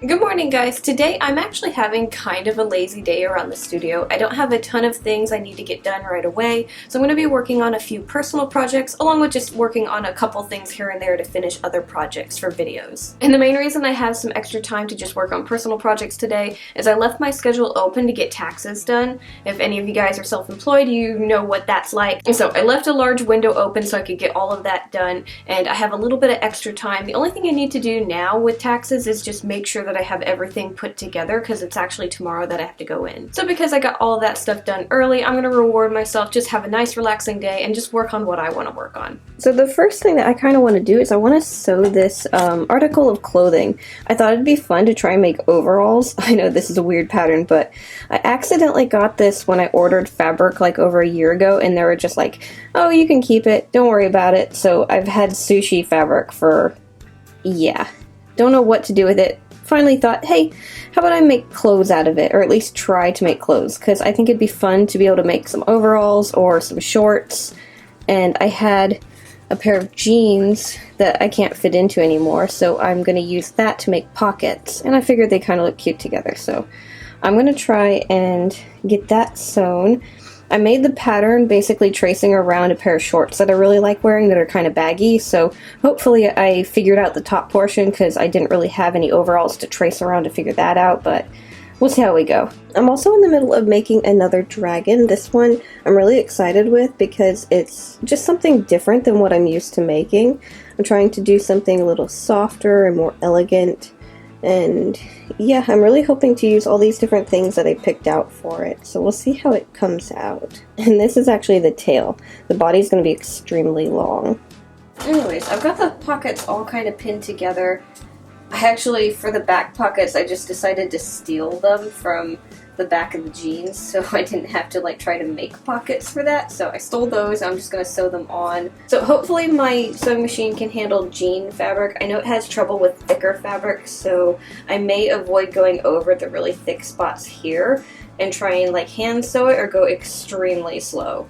Good morning, guys. Today I'm actually having kind of a lazy day around the studio. I don't have a ton of things I need to get done right away, so I'm going to be working on a few personal projects along with just working on a couple things here and there to finish other projects for videos. And the main reason I have some extra time to just work on personal projects today is I left my schedule open to get taxes done. If any of you guys are self-employed, you know what that's like. And so I left a large window open so I could get all of that done, and I have a little bit of extra time. The only thing I need to do now with taxes is just make sure that I have everything put together because it's actually tomorrow that I have to go in. So because I got all of that stuff done early, I'm going to reward myself, just have a nice relaxing day and just work on what I want to work on. So the first thing that I kind of want to do is I want to sew this article of clothing. I thought it'd be fun to try and make overalls. I know this is a weird pattern, but I accidentally got this when I ordered fabric like over a year ago, and they were just like, oh, you can keep it, don't worry about it. So I've had sushi fabric for, yeah, don't know what to do with it. Finally thought, hey, how about I make clothes out of it, or at least try to make clothes, because I think it'd be fun to be able to make some overalls or some shorts. And I had a pair of jeans that I can't fit into anymore, so I'm going to use that to make pockets, and I figured they kind of look cute together, so I'm going to try and get that sewn. I made the pattern basically tracing around a pair of shorts that I really like wearing that are kind of baggy, so hopefully I figured out the top portion because I didn't really have any overalls to trace around to figure that out, but we'll see how we go. I'm also in the middle of making another dragon. This one I'm really excited with because it's just something different than what I'm used to making. I'm trying to do something a little softer and more elegant. And yeah, I'm really hoping to use all these different things that I picked out for it, so we'll see how it comes out. And this is actually the tail. The body's going to be extremely long. Anyways, I've got the pockets all kind of pinned together. I actually, for the back pockets, I just decided to steal them from the back of the jeans, so I didn't have to like try to make pockets for that. So I stole those. I'm just going to sew them on. So hopefully my sewing machine can handle jean fabric. I know it has trouble with thicker fabric, so I may avoid going over the really thick spots here and try and like hand sew it or go extremely slow.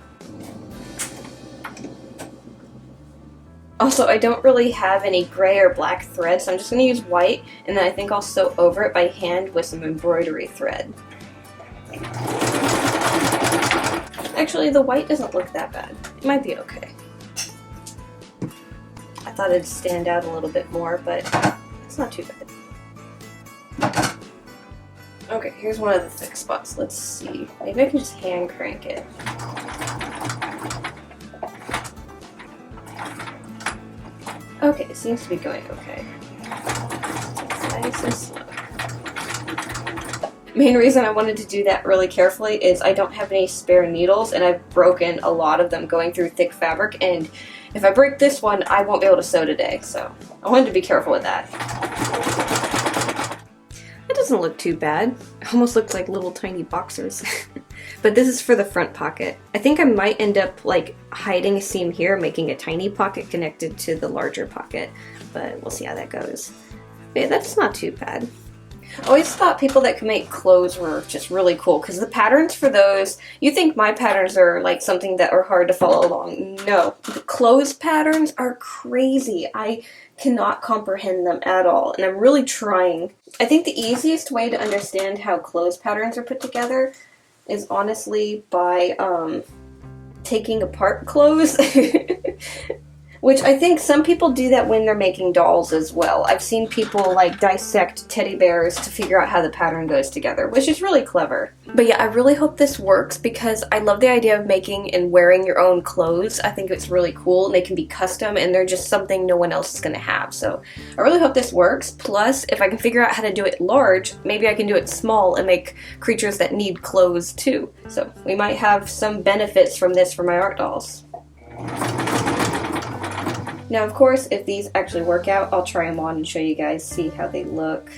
Also, I don't really have any gray or black thread, so I'm just going to use white, and then I think I'll sew over it by hand with some embroidery thread. Actually, the white doesn't look that bad. It might be okay. I thought it'd stand out a little bit more, but it's not too bad. Okay, here's one of the thick spots. Let's see. Maybe I can just hand crank it. Okay, it seems to be going okay. Nice and slow. Main reason I wanted to do that really carefully is I don't have any spare needles, and I've broken a lot of them going through thick fabric, and if I break this one, I won't be able to sew today, so I wanted to be careful with that. It doesn't look too bad. It almost looks like little tiny boxers. But this is for the front pocket. I think I might end up like hiding a seam here, making a tiny pocket connected to the larger pocket, but we'll see how that goes. Yeah, that's not too bad. I always thought people that could make clothes were just really cool, because the patterns for those, you think my patterns are like something that are hard to follow along. No, the clothes patterns are crazy. I cannot comprehend them at all, and I'm really trying. I think the easiest way to understand how clothes patterns are put together is honestly by taking apart clothes. Which I think some people do that when they're making dolls as well. I've seen people like dissect teddy bears to figure out how the pattern goes together, which is really clever. But yeah, I really hope this works because I love the idea of making and wearing your own clothes. I think it's really cool, and they can be custom, and they're just something no one else is going to have. So I really hope this works. Plus, if I can figure out how to do it large, maybe I can do it small and make creatures that need clothes too. So we might have some benefits from this for my art dolls. Now, of course, if these actually work out, I'll try them on and show you guys, see how they look,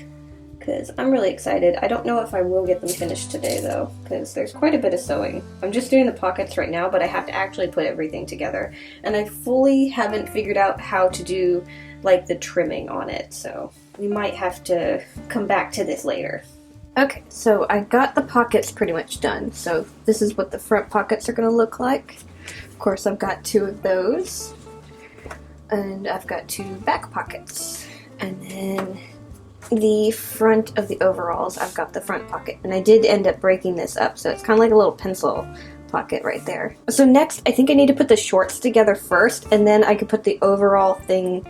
because I'm really excited. I don't know if I will get them finished today, though, because there's quite a bit of sewing. I'm just doing the pockets right now, but I have to actually put everything together, and I fully haven't figured out how to do, like, the trimming on it, so we might have to come back to this later. Okay, so I got the pockets pretty much done, so this is what the front pockets are going to look like. Of course, I've got 2 of those. And I've got 2 back pockets. And then the front of the overalls, I've got the front pocket, and I did end up breaking this up, so it's kind of like a little pencil pocket right there. So next, I think I need to put the shorts together first, and then I could put the overall thing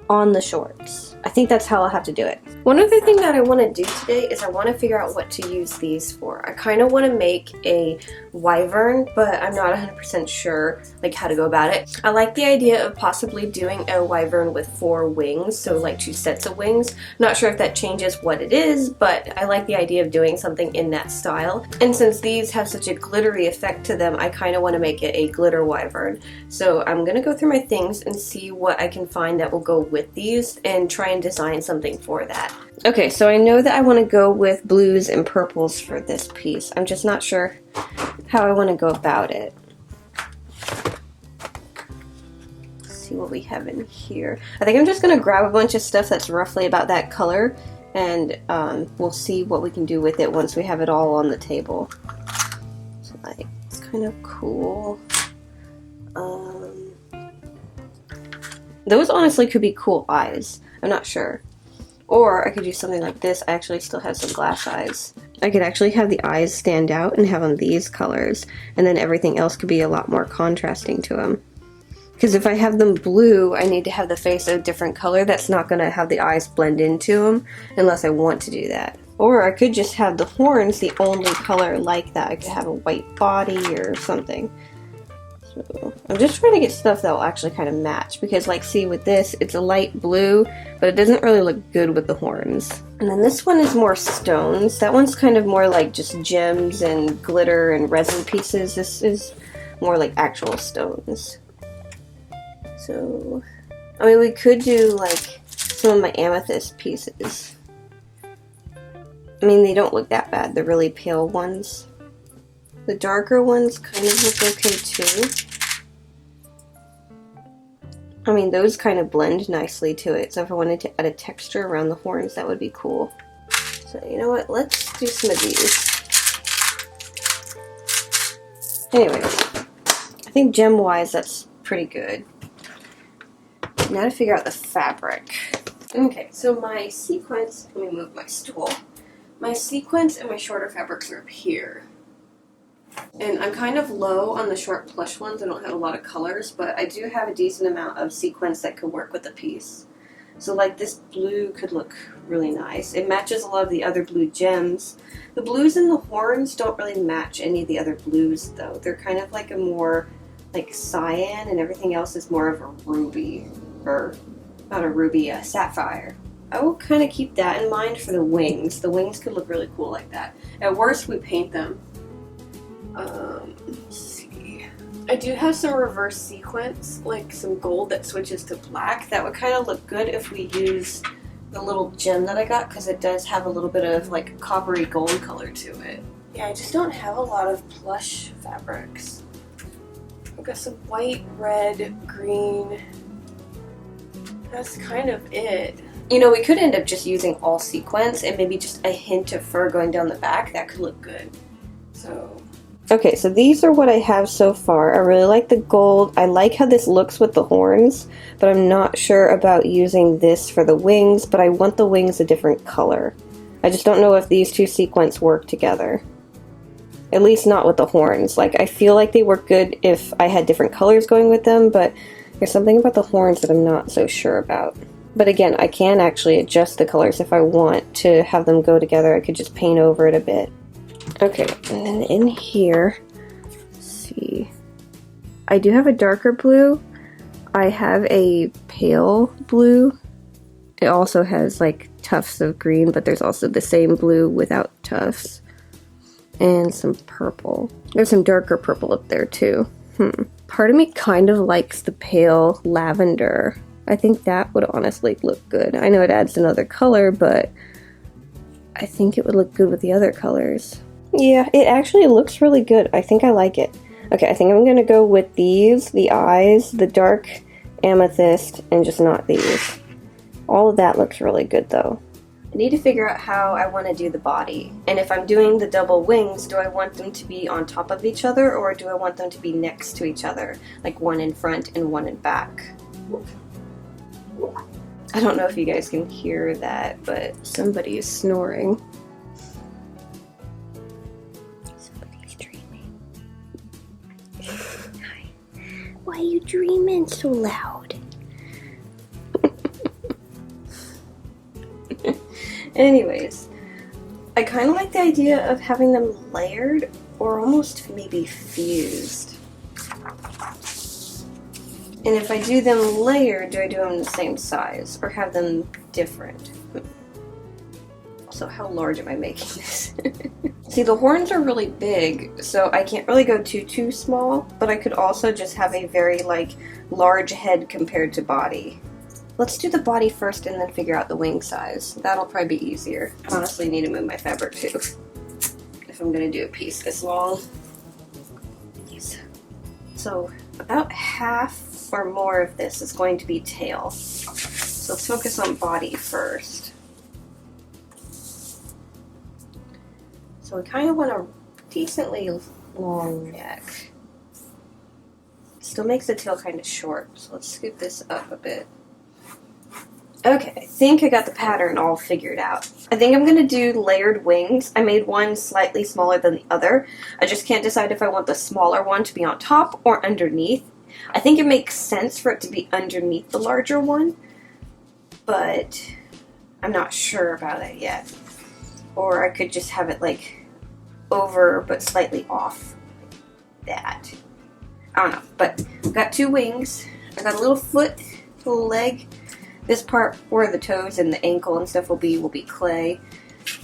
on the shorts. I think that's how I'll have to do it. One other thing that I want to do today is I want to figure out what to use these for. I kind of want to make a wyvern, but I'm not 100% sure like how to go about it. I like the idea of possibly doing a wyvern with 4 wings, so like 2 sets of wings. Not sure if that changes what it is, but I like the idea of doing something in that style. And since these have such a glittery effect to them, I kind of want to make it a glitter wyvern. So I'm gonna go through my things and see what I can find that will go with these and try and design something for that. Okay, so I know that I want to go with blues and purples for this piece. I'm just not sure how I want to go about it. Let's see what we have in here. I think I'm just going to grab a bunch of stuff that's roughly about that color, and we'll see what we can do with it once we have it all on the table. So like, it's kind of cool. Those honestly could be cool eyes. I'm not sure. Or I could do something like this. I actually still have some glass eyes. I could actually have the eyes stand out and have them these colors, and then everything else could be a lot more contrasting to them. Because if I have them blue, I need to have the face a different color. That's not going to have the eyes blend into them unless I want to do that. Or I could just have the horns the only color like that. I could have a white body or something. So I'm just trying to get stuff that will actually kind of match, because like see with this, it's a light blue, but it doesn't really look good with the horns. And then this one is more stones. That one's kind of more like just gems and glitter and resin pieces. This is more like actual stones. So, I mean, we could do like some of my amethyst pieces. I mean, they don't look that bad, the really pale ones. The darker ones kind of look okay too. I mean, those kind of blend nicely to it, so if I wanted to add a texture around the horns, that would be cool. So, you know what, let's do some of these. Anyways, I think gem-wise, that's pretty good. Now to figure out the fabric. Okay, so my sequins, let me move my stool. My sequins and my shorter fabrics are up here. And I'm kind of low on the short plush ones. I don't have a lot of colors, but I do have a decent amount of sequins that could work with the piece. So like this blue could look really nice. It matches a lot of the other blue gems. The blues in the horns don't really match any of the other blues though. They're kind of like a more like cyan, and everything else is more of a ruby, or not a ruby, a sapphire. I will kind of keep that in mind for the wings. The wings could look really cool like that. At worst, we paint them. Let's see. I do have some reverse sequins, like some gold that switches to black. That would kind of look good if we use the little gem that I got, because it does have a little bit of like coppery gold color to it. Yeah, I just don't have a lot of plush fabrics. I've got some white, red, green. That's kind of it. You know, we could end up just using all sequins and maybe just a hint of fur going down the back. That could look good. So... okay, so these are what I have so far. I really like the gold. I like how this looks with the horns, but I'm not sure about using this for the wings, but I want the wings a different color. I just don't know if these two sequins work together. At least not with the horns. Like, I feel like they work good if I had different colors going with them, but there's something about the horns that I'm not so sure about. But again, I can actually adjust the colors if I want to have them go together. I could just paint over it a bit. Okay, and then in here, let's see, I do have a darker blue. I have a pale blue. It also has like tufts of green, but there's also the same blue without tufts. And some purple. There's some darker purple up there too. Part of me kind of likes the pale lavender. I think that would honestly look good. I know it adds another color, but I think it would look good with the other colors. Yeah, it actually looks really good. I think I like it. Okay, I think I'm gonna go with these, the eyes, the dark amethyst, and just not these. All of that looks really good though. I need to figure out how I want to do the body. And if I'm doing the double wings, do I want them to be on top of each other, or do I want them to be next to each other? Like one in front and one in back. I don't know if you guys can hear that, but somebody is snoring. Somebody's dreaming. Hi. Why are you dreaming so loud? Anyways, I kind of like the idea of having them layered or almost maybe fused. And if I do them layered, do I do them the same size or have them different? Also, how large am I making this? See, the horns are really big, so I can't really go too small, but I could also just have a very, like, large head compared to body. Let's do the body first and then figure out the wing size. That'll probably be easier. I honestly need to move my fabric too, if I'm gonna do a piece this long. So about half or more of this is going to be tail. So let's focus on body first. So we kind of want a decently long neck. Still makes the tail kind of short, so let's scoop this up a bit. Okay, I think I got the pattern all figured out. I think I'm going to do layered wings. I made one slightly smaller than the other. I just can't decide if I want the smaller one to be on top or underneath. I think it makes sense for it to be underneath the larger one, but I'm not sure about it yet. Or I could just have it like over but slightly off like that. I don't know, but I've got two wings. I got a little foot, a little leg. This part where the toes and the ankle and stuff will be clay.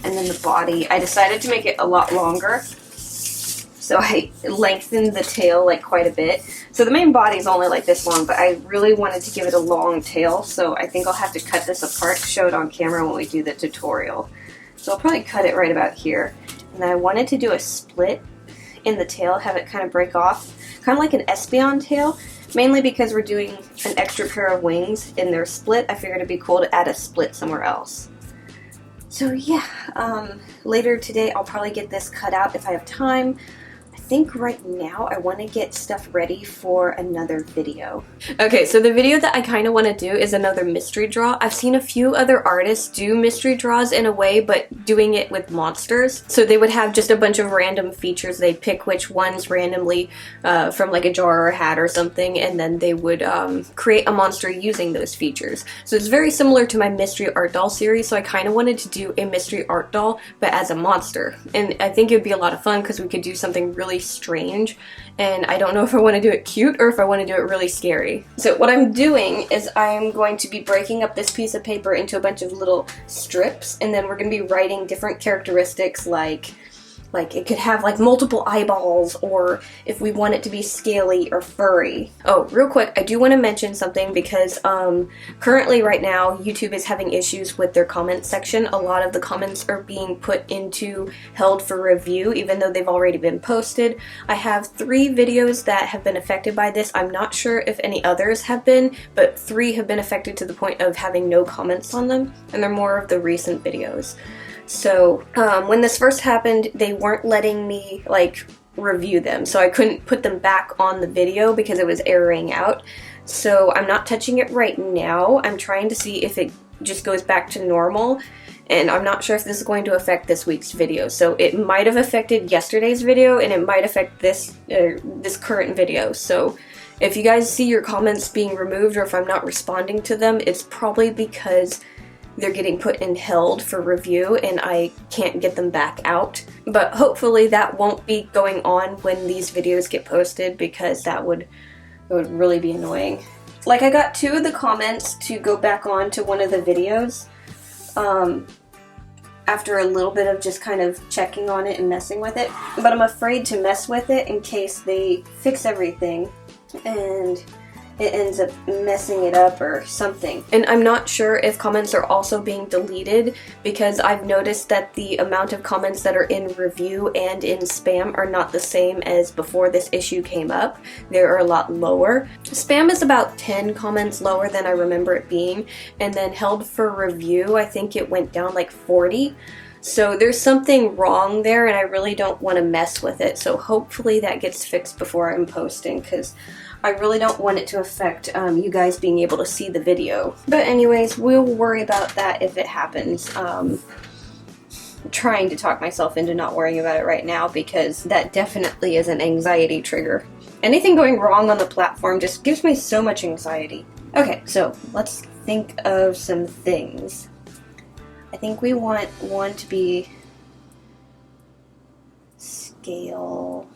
And then the body, I decided to make it a lot longer. So I lengthened the tail like quite a bit. So the main body is only like this long, but I really wanted to give it a long tail. So I think I'll have to cut this apart to show it on camera when we do the tutorial. So I'll probably cut it right about here. And I wanted to do a split in the tail, have it kind of break off. Kind of like an Espion tail. Mainly because we're doing an extra pair of wings in their split, I figured it'd be cool to add a split somewhere else. So yeah, later today I'll probably get this cut out if I have time. I think right now I want to get stuff ready for another video. Okay, so the video that I kind of want to do is another mystery draw. I've seen a few other artists do mystery draws in a way, but doing it with monsters. So they would have just a bunch of random features. They'd pick which ones randomly from like a jar or a hat or something, and then they would create a monster using those features. So it's very similar to my mystery art doll series, so I kind of wanted to do a mystery art doll, but as a monster. And I think it would be a lot of fun because we could do something really strange, and I don't know if I want to do it cute or if I want to do it really scary. So what I'm doing is I'm going to be breaking up this piece of paper into a bunch of little strips, and then we're going to be writing different characteristics like it could have like multiple eyeballs, or if we want it to be scaly or furry. Oh, real quick, I do want to mention something because currently right now YouTube is having issues with their comment section. A lot of the comments are being put into held for review even though they've already been posted. I have 3 videos that have been affected by this. I'm not sure if any others have been, but 3 have been affected to the point of having no comments on them, and they're more of the recent videos. So when this first happened, they weren't letting me like review them, so I couldn't put them back on the video because it was erroring out. So I'm not touching it right now. I'm trying to see if it just goes back to normal, and I'm not sure if this is going to affect this week's video. So it might have affected yesterday's video, and it might affect this current video. So if you guys see your comments being removed or if I'm not responding to them, it's probably because they're getting put in held for review and I can't get them back out. But hopefully that won't be going on when these videos get posted, because that would really be annoying. Like, I got 2 of the comments to go back on to one of the videos after a little bit of just kind of checking on it and messing with it. But I'm afraid to mess with it in case they fix everything and it ends up messing it up or something. And I'm not sure if comments are also being deleted, because I've noticed that the amount of comments that are in review and in spam are not the same as before this issue came up. They're a lot lower. Spam is about 10 comments lower than I remember it being, and then held for review, I think it went down like 40. So there's something wrong there and I really don't want to mess with it. So hopefully that gets fixed before I'm posting, because I really don't want it to affect you guys being able to see the video. But anyways, we'll worry about that if it happens. I'm trying to talk myself into not worrying about it right now, because that definitely is an anxiety trigger. Anything going wrong on the platform just gives me so much anxiety. Okay, so let's think of some things. I think we want one to be scales.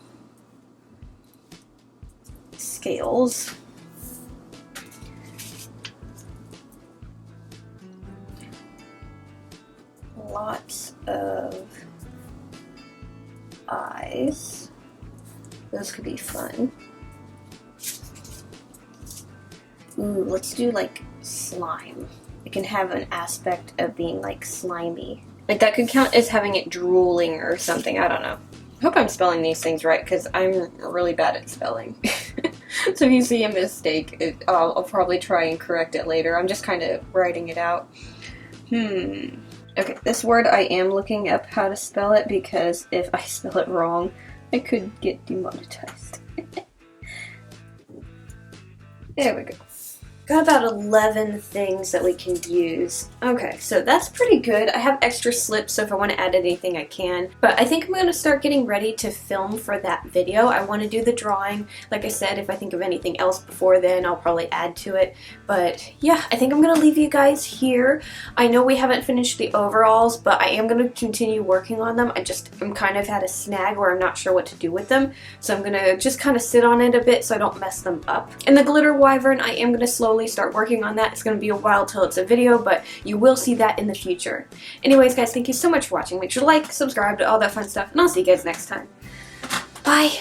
Lots of eyes. Those could be fun. Ooh, let's do like slime. It can have an aspect of being like slimy. Like that could count as having it drooling or something, I don't know. I hope I'm spelling these things right, because I'm really bad at spelling. So if you see a mistake, I'll probably try and correct it later. I'm just kind of writing it out. Okay, this word I am looking up how to spell it, because if I spell it wrong, I could get demonetized. There we go. Got about 11 things that we can use. Okay, so that's pretty good. I have extra slips, so if I want to add anything, I can. But I think I'm going to start getting ready to film for that video. I want to do the drawing. Like I said, if I think of anything else before then, I'll probably add to it. But yeah, I think I'm going to leave you guys here. I know we haven't finished the overalls, but I am going to continue working on them. I'm kind of had a snag where I'm not sure what to do with them. So I'm going to just kind of sit on it a bit so I don't mess them up. And the glitter wyvern, I am going to slowly start working on that. It's going to be a while till it's a video, but you will see that in the future. Anyways, guys, thank you so much for watching. Make sure to like, subscribe, to all that fun stuff, and I'll see you guys next time. Bye!